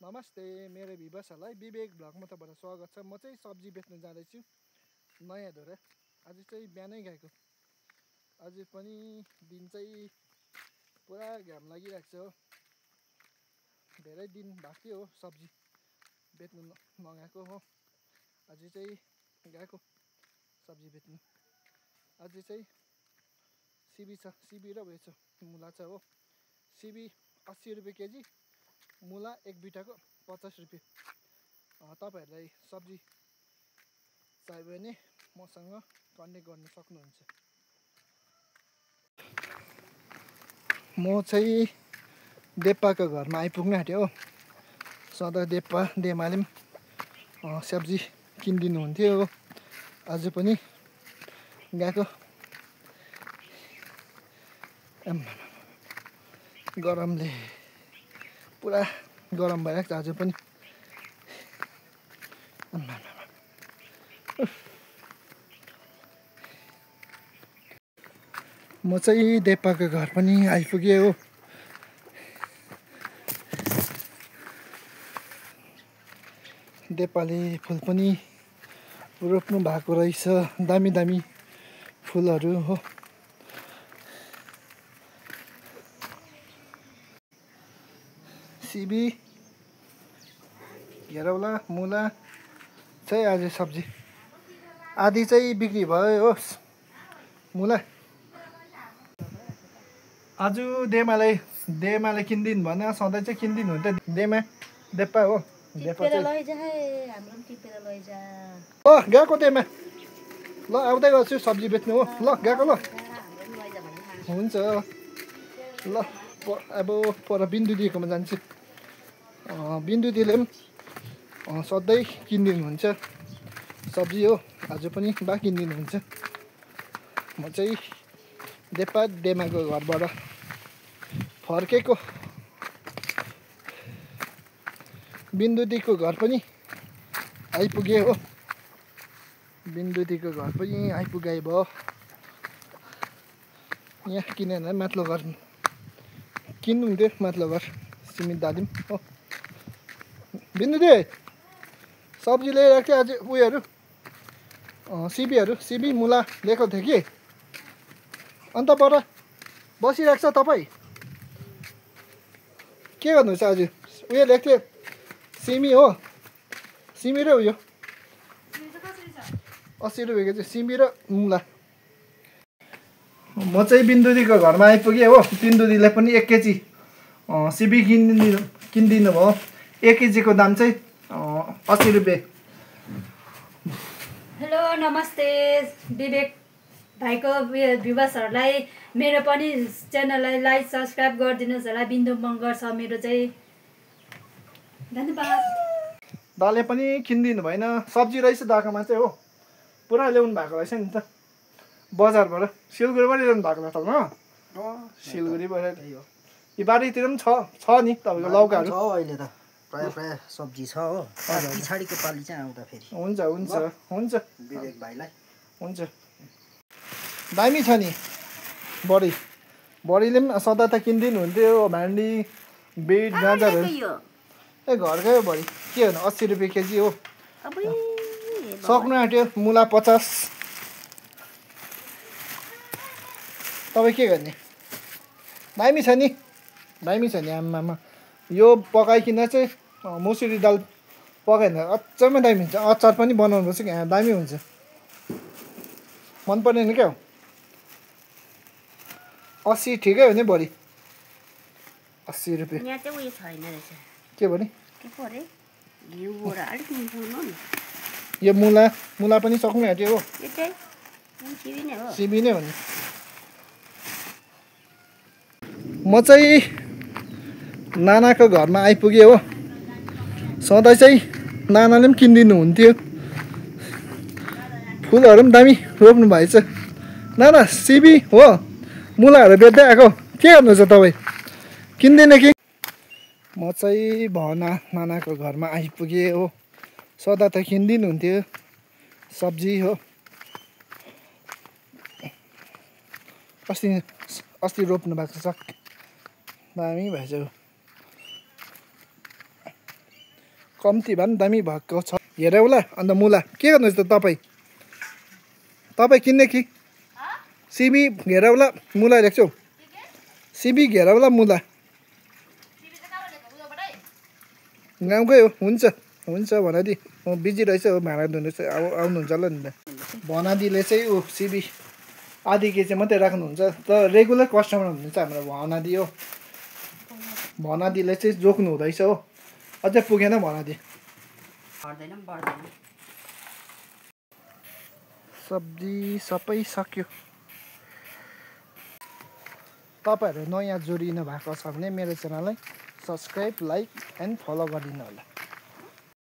नमस्ते मेरो भिभर्सहरूलाई विवेक भ्लगमा तपाईँलाई स्वागत छ। म चाहिँ सब्जी बेच्न जाँदैछु नयाँ धोरा। आज चाहिँ बिहानै गएको। आज पनि दिन चाहिँ पुरा घाम लागिरहेको छ हो। धेरै दिन बाँकी हो सब्जी बेच्नु नगएको हो। आज चाहिँ गएको सब्जी बेच्नु। आज चाहिँ सिबी छ, सिबी र उयो छ मुला छ हो। सिबी 80 रुपियाँ केजी, मुला एक बिटाको 50 रुपियाँ। तपाईहरुलाई सब्जी चाहियो भने मसँग कन्ट्याक्ट गर्न सक्नुहुन्छ। म चाहिँ देप्पाको घरमा आइपुग्न आँट्यो हो। सधैँ देप्पा देमाले सब्जी किनिदिनु हुन्थ्यो हो। आज पनि गएको। गरमले पुरा गरम भइरहेको छ आज पनि। म चाहिँ देप्पाको घर पनि आइपुगेँ हो। देप्पाले फुल पनि रोप्नु भएको रहेछ, दामी दामी फुलहरू हो। सिबी, घेरौला, मुला चाहिँ आज सब्जी आधी चाहिँ बिक्री भयो हो। मुला आज देमाले किनिदिनु भन, सधैँ चाहिँ किनिदिनु हुन्छ देमा देप्पा हो। देप्पा चाहिँ ल गएको देमा। ल आउँदै गर्छु सब्जी बेच्नु हो। ल गएको। ल हुन्छ। ल अब पर बिन्दु दिएकोमा जान्छु। बिन्दु दिले पनि सधैँ किनिदिनुहुन्छ सब्जी हो। आज पनि बा किनिदिनुहुन्छ। म चाहिँ देप्पा देमाको घरबाट फर्केको। बिन्दु दिको घर पनि आइपुगे हो। बिन्दु दिको घर पनि आइपुगाइ भयो। यहाँ किनेन माथिल्लो घर किन्नुहुन्थ्यो, माथिल्लो घर सिमित दादी पनि हो। बिन्दु दे सब्जी ल्याइरहेको थियो आज उयोहरू सिबी मुला ल्याएको थियो कि। अन्त पर बसिरहेको छ तपाईँ के गर्नुहुन्छ? आज उयो ल्याएको थियो सिमी हो। सिमी र उयो 80 रुपियाँ केजी सिमी र मुला। म चाहिँ बिन्दुदीको घरमा आइपुगेँ हो। बिन्दुदीले पनि 1 केजी सिबी किनिदिनु भयो। 1 केजीको दाम चाहिँ 80 रुपियाँ। हेलो नमस्ते विवेक भाइको भ्युवर्सहरूलाई मेरो पनि च्यानललाई लाइक सब्सक्राइब गरिदिनुहोस् होला। बिन्दु मगर छ मेरो चाहिँ। धन्यवाद। दाले पनि किनिदिनु भएन। सब्जी रहेछ दाकोमा चाहिँ हो। पुरा ल्याउनु भएको रहेछ नि त बजारबाट। सिलगढीबाट ल्याउनु भएको रहेछ न। सिलगढीबाट यो बारीतिर पनि छ नि तपाईँको लौकाहरू। अहिले त प्राय सब्जी छ हो। पछाडिको पालि चाहिँ आउँदा फेरि हुन्छ विवेक भाइलाई हुन्छ। दामी छ नि बडीले पनि सदा त किनिदिनु हुन्थ्यो भेन्डी बिट गाजरहरू। ए घरकै हो बडी के हो 80 रुपियाँ केजी हो। सक्नु आँट्यो। मुला 50। तपाईँ के गर्ने? दामी छ नि आम्मामा। यो पकाइकन चाहिँ मुसुरी दाल पकाइन अचम्मै दामी हुन्छ। अचार पनि बनाउनुपर्छ कि दामी हुन्छ। मन परेन क्या हो। 80 ठिकै हो नि बडी। 80 रुपियाँ। यहाँ चाहिँ उयो छैन रहेछ। के भने? के पो अरे? घिउबाट अलिक मिसाउनु नि। यो मुला पनि सक्नु आँट्यो हो। यो चाहिँ सिबी नै हो। सिबी नै हो नि। म चाहिँ नानाको घरमा आइपुगेँ हो। सधैँ चाहिँ नानाले पनि किनिदिनु हुन्थ्यो। फुलहरू पनि दामी रोप्नु भएछ। नाना सिबी हो मुलाहरू बेच्दै आएको। के गर्नुहुन्छ तपाईँ? किन्दैन कि? म चाहिँ भना नानाको घरमा आइपुगेँ हो। सदा त किनिदिनु हुन्थ्यो सब्जी हो। अस्ति रोप्नु भएको छ दामी भएछ। कम्ती भए पनि दामी भएको छ हेरौँला। अन्त मुला के गर्नुहुन्छ त तपाईँ किन्ने कि सिमी घेराउला मुला ल्याएको छु सिमी घेराउला मुला गाउँकै हो हुन्छ हुन्छ भनादी म बिजी रहेछ हो भाँडा धुनु चाहिँ आउनुहुन्छ होला नि त भनादीले चाहिँ ऊ सिमी आधी केजी मात्रै राख्नुहुन्छ त रेगुलर कस्टमर हुनुहुन्छ हाम्रो भनादी हो भनादीले चाहिँ जोक्नु हुँदैछ हो अझै पुगेन भनादी सब्जी सबै सक्यो तपाईँहरू नयाँ जोडिनु भएको छ भने मेरो च्यानललाई सब्सक्राइब लाइक एन्ड फलो गरिदिनु होला।